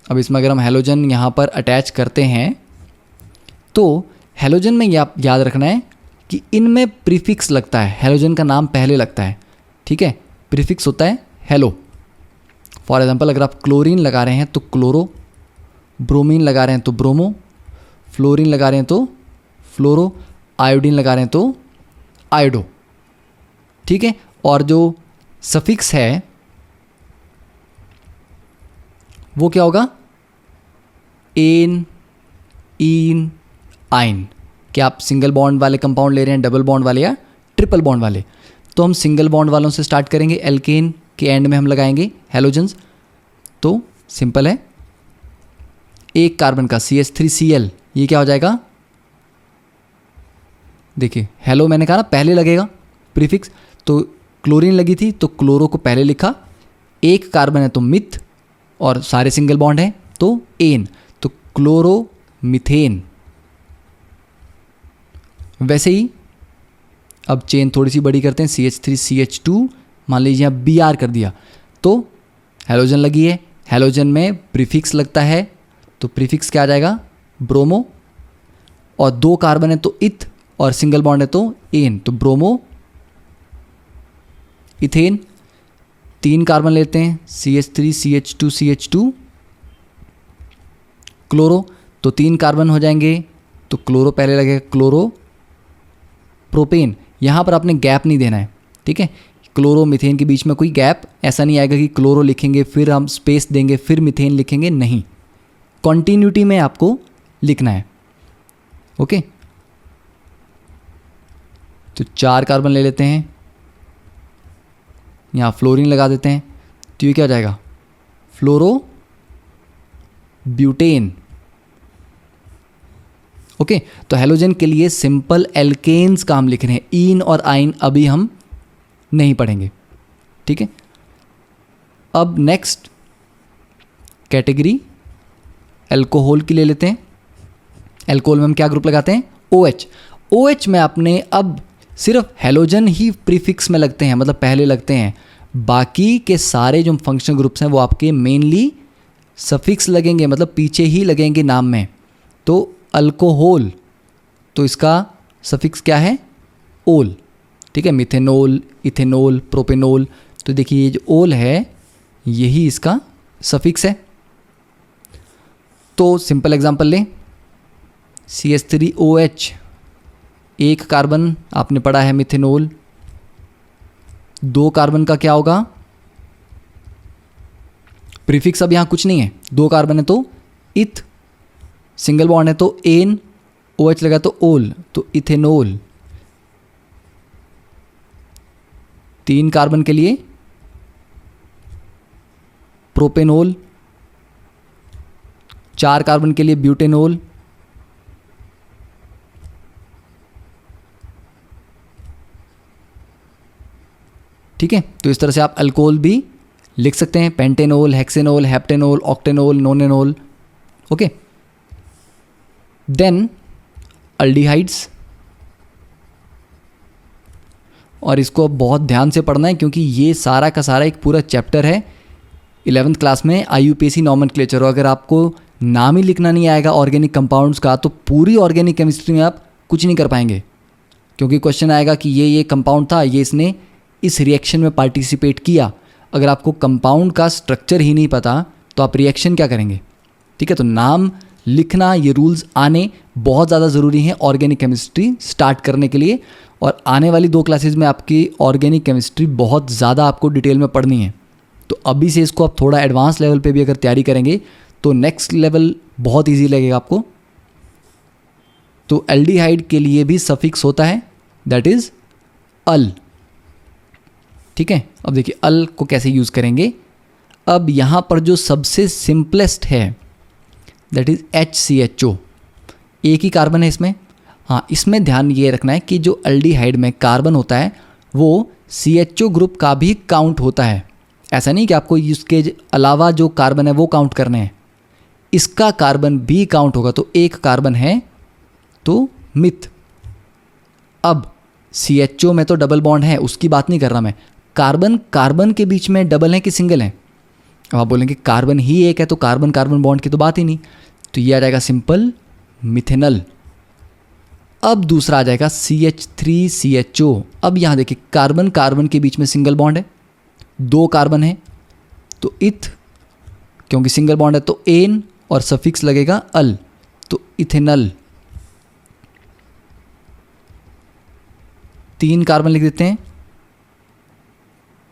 अब इसमें अगर हम हेलोजन यहाँ पर अटैच करते हैं तो हेलोजन में याद रखना है कि इनमें प्रीफिक्स लगता है, हेलोजन का नाम पहले लगता है, ठीक है। प्रीफिक्स होता है हेलो। फॉर एग्जांपल अगर आप क्लोरीन लगा रहे हैं तो क्लोरो, ब्रोमीन लगा रहे हैं तो ब्रोमो, फ्लोरीन लगा रहे हैं तो फ्लोरो, आयोडीन लगा रहे हैं तो आयोडो, ठीक है। और जो सफिक्स है वो क्या होगा? एन, ईन, आइन। क्या आप सिंगल बॉन्ड वाले कंपाउंड ले रहे हैं, डबल बॉन्ड वाले या ट्रिपल बॉन्ड वाले? तो हम सिंगल बॉन्ड वालों से स्टार्ट करेंगे। एल्केन के एंड में हम लगाएंगे हेलोजन्स। तो सिंपल है, एक कार्बन का CH3Cl, ये क्या हो जाएगा? देखिए हेलो मैंने कहा ना पहले लगेगा प्रीफिक्स, तो क्लोरीन लगी थी तो क्लोरो को पहले लिखा, एक कार्बन है तो मिथ और सारे सिंगल बॉन्ड हैं तो एन, तो क्लोरो मिथेन। वैसे ही अब चेन थोड़ी सी बड़ी करते हैं, CH3CH2, मान लीजिए यहाँ Br कर दिया तो हेलोजन लगी है, हेलोजन में प्रीफिक्स लगता है तो प्रीफिक्स क्या आ जाएगा? ब्रोमो। और 2 कार्बन है तो इथ और सिंगल बॉन्ड है तो एन, तो ब्रोमो इथेन। 3 कार्बन लेते हैं, CH3CH2CH2, क्लोरो, तो 3 कार्बन हो जाएंगे तो क्लोरो पहले लगेगा, क्लोरो प्रोपेन। यहाँ पर आपने गैप नहीं देना है, ठीक है। क्लोरो मिथेन के बीच में कोई गैप ऐसा नहीं आएगा कि क्लोरो लिखेंगे फिर हम स्पेस देंगे फिर मिथेन लिखेंगे, नहीं, कॉन्टिन्यूटी में आपको लिखना है, ओके। तो 4 कार्बन ले लेते हैं, यहाँ फ्लोरीन लगा देते हैं तो ये क्या हो जाएगा? फ्लोरो ब्यूटेन, ओके। तो हेलोजन के लिए सिंपल एल्केन्स का हम लिख रहे हैं, ईन और आइन अभी हम नहीं पढ़ेंगे, ठीक है। अब नेक्स्ट कैटेगरी एल्कोहल की ले लेते हैं। एल्कोहल में हम क्या ग्रुप लगाते हैं? OH। OH में आपने अब सिर्फ हेलोजन ही प्रीफिक्स में लगते हैं, मतलब पहले लगते हैं, बाकी के सारे जो फंक्शनल ग्रुप्स हैं वो आपके मेनली सफिक्स लगेंगे, मतलब पीछे ही लगेंगे नाम में। तो अल्कोहल, तो इसका सफिक्स क्या है? ओल, ठीक है। मिथेनोल, इथेनोल, प्रोपेनोल, तो देखिए ये जो ओल है यही इसका सफिक्स है। तो सिंपल एग्जांपल लें, CH3OH, एक कार्बन आपने पढ़ा है मिथेनोल, 2 कार्बन का क्या होगा? प्रीफिक्स अब यहाँ कुछ नहीं है, 2 कार्बन है तो इथ, सिंगल बॉन्ड है तो एन, OH लगा तो ओल, तो इथेनोल। 3 कार्बन के लिए प्रोपेनोल, 4 कार्बन के लिए ब्यूटेनोल, ठीक है। तो इस तरह से आप अल्कोहल भी लिख सकते हैं, पेंटेनोल, हेक्सेनोल, हेप्टेनोल, ऑक्टेनोल, नोनेनोल, ओके। देन अल्डिहाइड्स, और इसको बहुत ध्यान से पढ़ना है क्योंकि ये सारा का सारा एक पूरा चैप्टर है 11th क्लास में IUPAC नॉमेनक्लेचर। और अगर आपको नाम ही लिखना नहीं आएगा ऑर्गेनिक कंपाउंड्स का, तो पूरी ऑर्गेनिक केमिस्ट्री में आप कुछ नहीं कर पाएंगे, क्योंकि क्वेश्चन आएगा कि ये कंपाउंड था, ये इसने इस रिएक्शन में पार्टिसिपेट किया। अगर आपको कंपाउंड का स्ट्रक्चर ही नहीं पता तो आप रिएक्शन क्या करेंगे? ठीक है, तो नाम लिखना, ये रूल्स आने बहुत ज़्यादा ज़रूरी हैं ऑर्गेनिक केमिस्ट्री स्टार्ट करने के लिए। और आने वाली 2 क्लासेस में आपकी ऑर्गेनिक केमिस्ट्री बहुत ज़्यादा आपको डिटेल में पढ़नी है, तो अभी से इसको आप थोड़ा एडवांस लेवल पे भी अगर तैयारी करेंगे तो नेक्स्ट लेवल बहुत ईजी लगेगा आपको। तो एल्डिहाइड के लिए भी सफिक्स होता है, दैट इज़ अल। ठीक है, अब देखिए अल को कैसे यूज़ करेंगे। अब यहाँ पर जो सबसे सिंपलेस्ट है दैट इज़ HCHO, एक ही कार्बन है इसमें। हाँ, इसमें ध्यान ये रखना है कि जो एल्डिहाइड में कार्बन होता है वो CHO ग्रुप का भी काउंट होता है। ऐसा नहीं कि आपको इसके अलावा जो कार्बन है वो काउंट करने हैं, इसका कार्बन भी काउंट होगा। तो एक कार्बन है तो मिथ। अब CHO में तो डबल बॉन्ड है, उसकी बात नहीं कर रहा मैं। कार्बन कार्बन के बीच में डबल है कि सिंगल है? अब आप बोलेंगे कार्बन ही एक है तो कार्बन कार्बन बॉन्ड की तो बात ही नहीं, तो ये आ जाएगा सिंपल मिथेनल। अब दूसरा आ जाएगा CH3CHO। अब यहाँ देखिए कार्बन कार्बन के बीच में सिंगल बॉन्ड है, 2 कार्बन है तो इथ, क्योंकि सिंगल बॉन्ड है तो एन और सफिक्स लगेगा अल, तो इथेनल। 3 कार्बन लिख देते हैं,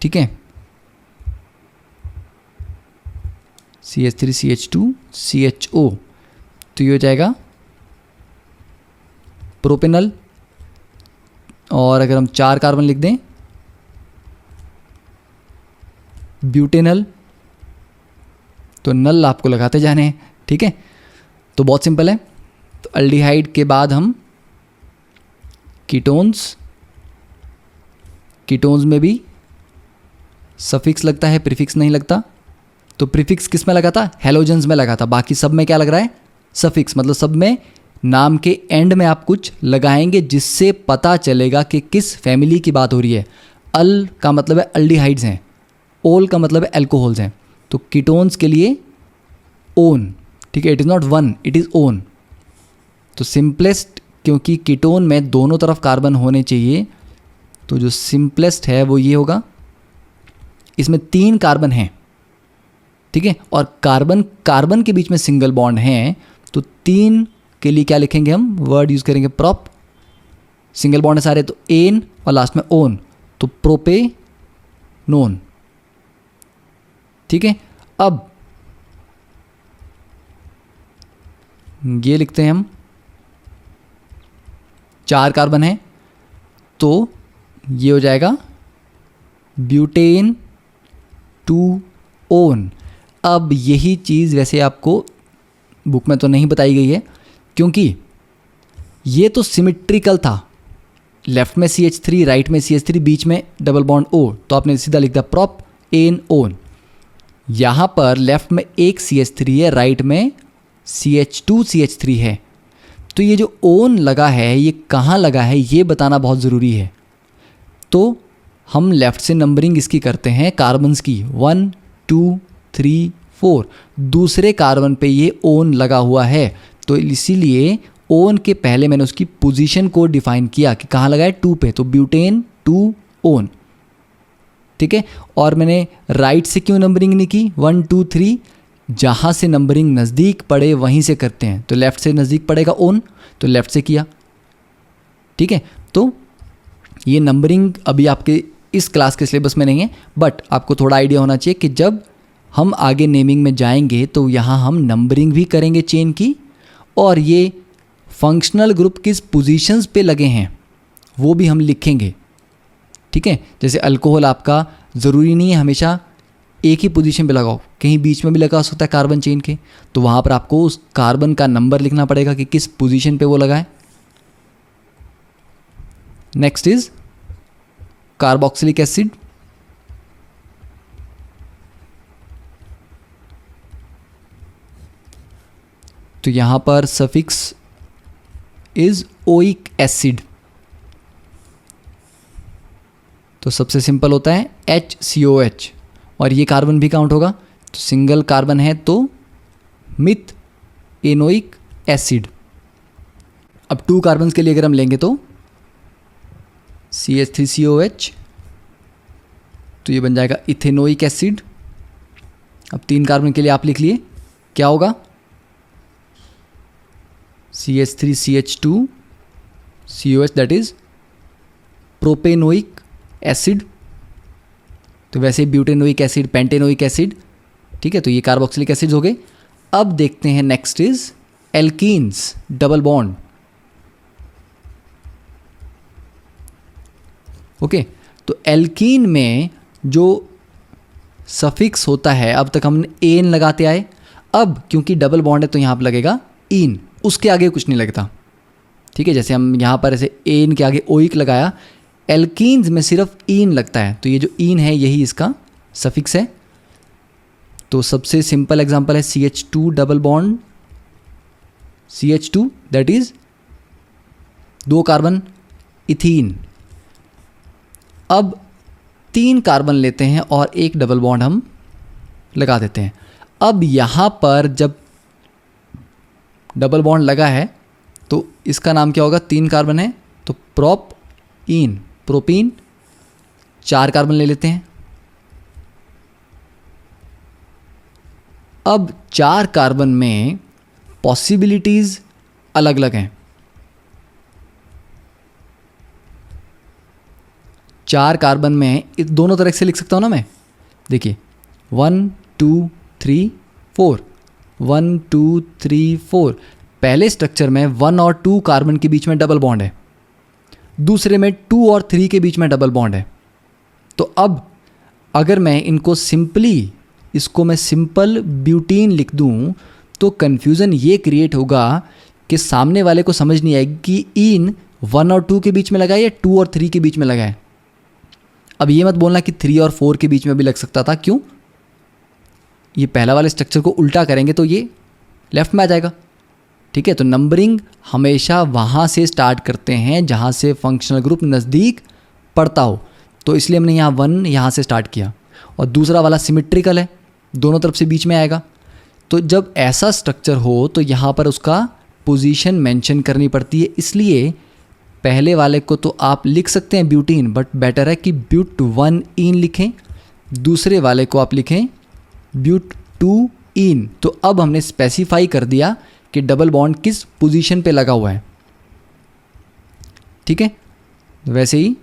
ठीक है, CH3CH2CHO, तो ये हो जाएगा प्रोपेनल। और अगर हम 4 कार्बन लिख दें ब्यूटेनल, तो नल आपको लगाते जाने हैं। ठीक है, तो बहुत सिंपल है। तो अल्डिहाइड के बाद हम कीटोन्स, कीटोन्स में भी सफिक्स लगता है, प्रीफिक्स नहीं लगता। तो प्रीफिक्स किस में लगा था? हैलोजेंस में लगा था। बाकी सब में क्या लग रहा है? सफिक्स, मतलब सब में नाम के एंड में आप कुछ लगाएंगे जिससे पता चलेगा कि किस फैमिली की बात हो रही है। अल का मतलब है अल्डिहाइड्स हैं, ओल का मतलब है एल्कोहल्स हैं। तो कीटोन्स के लिए ओन, ठीक है, it is not one, it is own. तो सिंपलेस्ट, क्योंकि कीटोन में दोनों तरफ कार्बन होने चाहिए, तो जो सिंपलेस्ट है वो ये होगा। इसमें 3 कार्बन हैं, ठीक है, और कार्बन कार्बन के बीच में सिंगल बॉन्ड है, तो 3 के लिए क्या लिखेंगे हम? वर्ड यूज करेंगे प्रॉप। सिंगल बॉन्ड है सारे, तो एन और लास्ट में ओन, तो प्रोपेनोन। ठीक है, अब ये लिखते हैं हम, 4 कार्बन है तो ये हो जाएगा ब्यूटेन 2 ओन। अब यही चीज़ वैसे आपको बुक में तो नहीं बताई गई है, क्योंकि ये तो सिमेट्रिकल था, लेफ्ट में CH3 राइट में CH3 बीच में डबल बॉन्ड O, तो आपने सीधा लिख दिया प्रॉप एन ओन। यहाँ पर लेफ्ट में एक CH3 है, राइट में CH2CH3 है, तो ये जो ओन लगा है ये कहाँ लगा है ये बताना बहुत ज़रूरी है। तो हम लेफ़्ट से नंबरिंग इसकी करते हैं कार्बन्स की, 1 2 3 4, दूसरे कार्बन पे ये ओन लगा हुआ है, तो इसीलिए ओन के पहले मैंने उसकी पोजीशन को डिफाइन किया कि कहाँ लगा है, 2 पे, तो ब्यूटेन 2 ओन। ठीक है, और मैंने राइट से क्यों नंबरिंग नहीं की, 1 2 3, जहाँ से नंबरिंग नज़दीक पड़े वहीं से करते हैं। तो लेफ़्ट से नज़दीक पड़ेगा ओन, तो लेफ़्ट से किया। ठीक है, तो ये नंबरिंग अभी आपके इस क्लास के सिलेबस में नहीं है, बट आपको थोड़ा आइडिया होना चाहिए कि जब हम आगे नेमिंग में जाएंगे तो यहाँ हम नंबरिंग भी करेंगे चेन की, और ये फंक्शनल ग्रुप किस पोजीशंस पे लगे हैं वो भी हम लिखेंगे। ठीक है, जैसे अल्कोहल आपका ज़रूरी नहीं है हमेशा एक ही पोजीशन पे लगाओ, कहीं बीच में भी लगा सकता है कार्बन चेन के, तो वहाँ पर आपको उस कार्बन का नंबर लिखना पड़ेगा कि किस पोजीशन पे वो लगा है। Next is carboxylic acid. तो यहाँ पर सफिक्स इज ओइक एसिड, तो सबसे सिंपल होता है HCOH, और ये कार्बन भी काउंट होगा, तो सिंगल कार्बन है तो मिथ एनोइक एसिड। अब 2 कार्बन्स के लिए अगर हम लेंगे तो CH3COH, तो ये बन जाएगा इथेनोइक एसिड। अब 3 कार्बन के लिए आप लिख लिए, क्या होगा, CH3CH2COH, that is propanoic acid. तो वैसे ब्यूटेनोइक एसिड, पेंटेनोइक एसिड, ठीक है, तो ये कार्बोक्सिलिक एसिड्स हो गए। अब देखते हैं next is alkenes, double bond. Okay, तो एल्कीन में जो सफिक्स होता है, अब तक हमने एन लगाते आए, अब क्योंकि डबल बॉन्ड है तो यहाँ पर लगेगा इन, उसके आगे कुछ नहीं लगता, ठीक है। जैसे हम यहाँ पर ऐसे एन के आगे ओइक लगाया, एल्कीन्स में सिर्फ इन लगता है, तो ये जो इन है यही इसका सफिक्स है। तो सबसे सिंपल एग्जांपल है CH2 double bond CH2, that is 2 carbon ethene. अब 3 कार्बन लेते हैं और एक डबल बॉन्ड हम लगा देते हैं। अब यहाँ पर जब डबल बॉन्ड लगा है तो इसका नाम क्या होगा, 3 कार्बन है तो प्रोप इन, प्रोपीन। 4 कार्बन ले लेते हैं। अब 4 कार्बन में पॉसिबिलिटीज अलग अलग हैं। 4 कार्बन में दोनों तरह से लिख सकता हूँ ना मैं, देखिए 1 2 3 4, 1 2 3 4। पहले स्ट्रक्चर में 1 और 2 कार्बन के बीच में डबल बॉन्ड है, दूसरे में 2 और 3 के बीच में डबल बॉन्ड है। तो अब अगर मैं इनको सिंपली, इसको मैं सिंपल ब्यूटीन लिख दूं तो कन्फ्यूज़न ये क्रिएट होगा कि सामने वाले को समझ नहीं आएगी कि इन 1 और 2 के बीच में लगा है या 2 और 3 के बीच में लगा है। अब ये मत बोलना कि 3 और 4 के बीच में भी लग सकता था, क्यों, ये पहला वाले स्ट्रक्चर को उल्टा करेंगे तो ये लेफ्ट में आ जाएगा, ठीक है। तो नंबरिंग हमेशा वहाँ से स्टार्ट करते हैं जहाँ से फंक्शनल ग्रुप नज़दीक पड़ता हो, तो इसलिए हमने यहाँ 1 यहाँ से स्टार्ट किया। और दूसरा वाला सिमेट्रिकल है, दोनों तरफ से बीच में आएगा। तो जब ऐसा स्ट्रक्चर हो तो यहाँ पर उसका पोजीशन मेंशन करनी पड़ती है, इसलिए पहले वाले को तो आप लिख सकते हैं ब्यूटीन, बट बेटर है कि ब्यूट 1 इन लिखें, दूसरे वाले को आप लिखें ब्यूट 2 इन। तो अब हमने स्पेसिफाई कर दिया कि डबल बॉन्ड किस पोजीशन पे लगा हुआ है, ठीक है। वैसे ही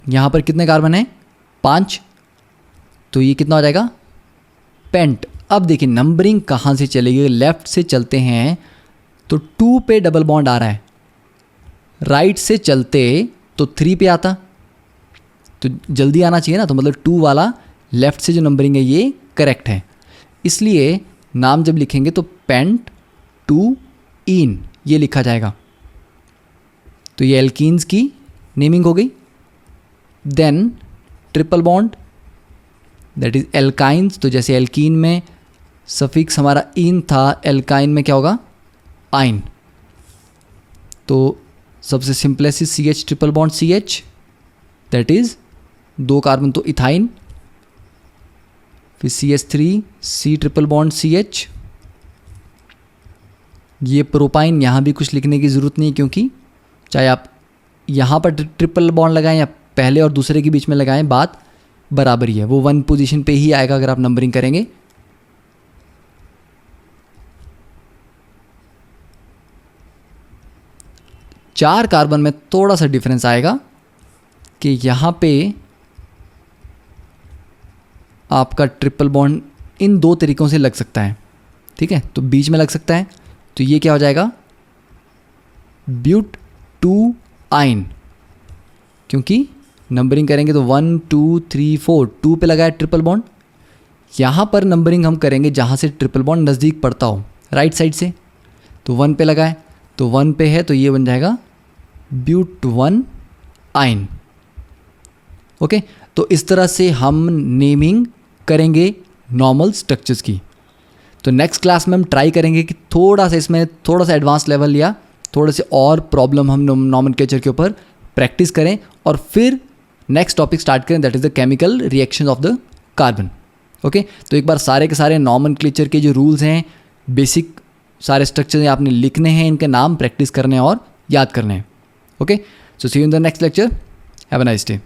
यहाँ पर कितने कार्बन हैं, 5, तो ये कितना हो जाएगा, पेंट। अब देखिए नंबरिंग कहाँ से चलेगी, लेफ्ट से चलते हैं तो 2 पे डबल बॉन्ड आ रहा है, राइट से चलते तो 3 पे आता, तो जल्दी आना चाहिए ना, तो मतलब 2 वाला लेफ्ट से जो नंबरिंग है ये करेक्ट है। इसलिए नाम जब लिखेंगे तो पेंट 2 इन ये लिखा जाएगा। तो ये एल्कीन्स की नेमिंग हो गई। Then triple bond, that is alkynes. तो जैसे एल्कीन में सफिक्स हमारा इन था, एल्काइन में क्या होगा, आइन। तो सबसे simplest CH triple bond CH, that is 2 carbon तो इथाइन, फिर CH3C ट्रिपल बॉन्ड CH, ये प्रोपाइन। यहाँ भी कुछ लिखने की ज़रूरत नहीं, क्योंकि चाहे आप यहाँ पर ट्रिपल बॉन्ड लगाएं या पहले और दूसरे के बीच में लगाएं, बात बराबर ही है, वो 1 पोजीशन पे ही आएगा अगर आप नंबरिंग करेंगे। चार कार्बन में थोड़ा सा डिफरेंस आएगा कि यहाँ पे आपका ट्रिपल बॉन्ड इन 2 तरीक़ों से लग सकता है, ठीक है। तो बीच में लग सकता है, तो ये क्या हो जाएगा, ब्यूट 2 आइन, क्योंकि नंबरिंग करेंगे तो 1 2 3 4, 2 पे लगा है ट्रिपल बॉन्ड। यहाँ पर नंबरिंग हम करेंगे जहाँ से ट्रिपल बॉन्ड नज़दीक पड़ता हो, राइट साइड से, तो 1 पे लगा है, तो 1 पे है, तो ये बन जाएगा ब्यूट 1 आइन। ओके, तो इस तरह से हम नेमिंग करेंगे नॉर्मल स्ट्रक्चर्स की। तो नेक्स्ट क्लास में हम ट्राई करेंगे कि थोड़ा सा इसमें थोड़ा सा एडवांस लेवल या थोड़े से और प्रॉब्लम हम नॉमेनक्लेचर के ऊपर प्रैक्टिस करें और फिर नेक्स्ट टॉपिक स्टार्ट करें, that is the chemical reaction of the carbon. Okay तो एक बार सारे के सारे नॉमेनक्लेचर के जो रूल्स हैं, बेसिक सारे स्ट्रक्चर आपने लिखने हैं, इनके नाम प्रैक्टिस करने हैं और याद करने हैं. Okay so see you in the next lecture. Have a nice day.